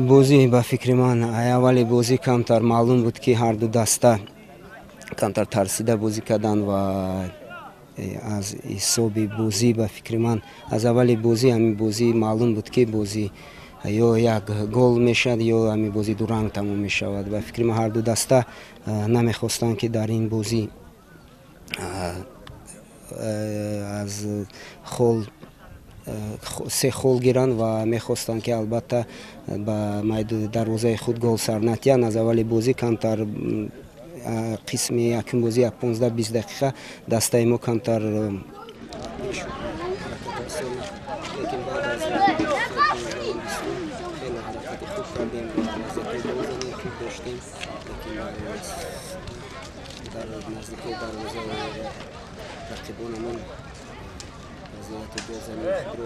بازی با فکر من اولی بازی کمتر معلوم بود که هر دو دسته کمتر ترسیده بازی کردن و از حساب بازی با فکر من از اولی بازی همین بازی معلوم بود که بازی یا یک گل میشد یا همین بازی دو رنگ تمام میشود و فکر من هر دو دسته نمیخواستند که در این بازی از خول سه خول گیرند و میخواستند که البته با دروازه خود گل سر نتیان. از اولی بازی کمتر قسم یکم بازی 15-20 دقیقه دسته ما کمتر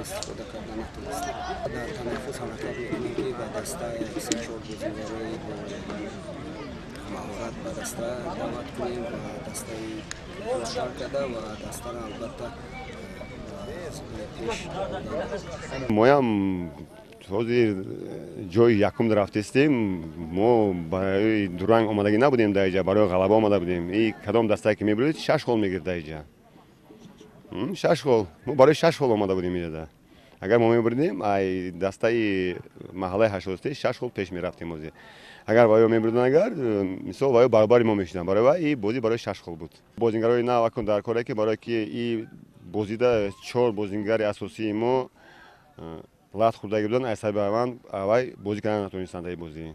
استفاده کردن نتونستیم. در تنفس حرکت میکنیم که به دسته 3-4 بازیگرای با مهارت به دسته دعوت کنیم و دسته کار کرده و دسته را البته پیش ما هم توی جای یکم رفتیم. ما برای دو رنگ آمادگی نبودیم در اینجا، برای غلبه آماده بودیم. این کدام دسته که میبرید 6 گل میگیرد در اینجا. 6 گل ما برای 6 گل آماده بودیم اینجا. اگر ما میبردیم ای دسته محله 83 6 گل پیش میرفتیم بازی. اگر وایو میبردن اگر مثلا وایو برابری ما میشدن برای این بازی برای 6 گل بود. بازیگرای نه واکن در کاری که برای که این بازی ده 4 بازیگر اساسی ما لات خورده بودن از سبب من اوای بازی کردن نتونستند این بازی.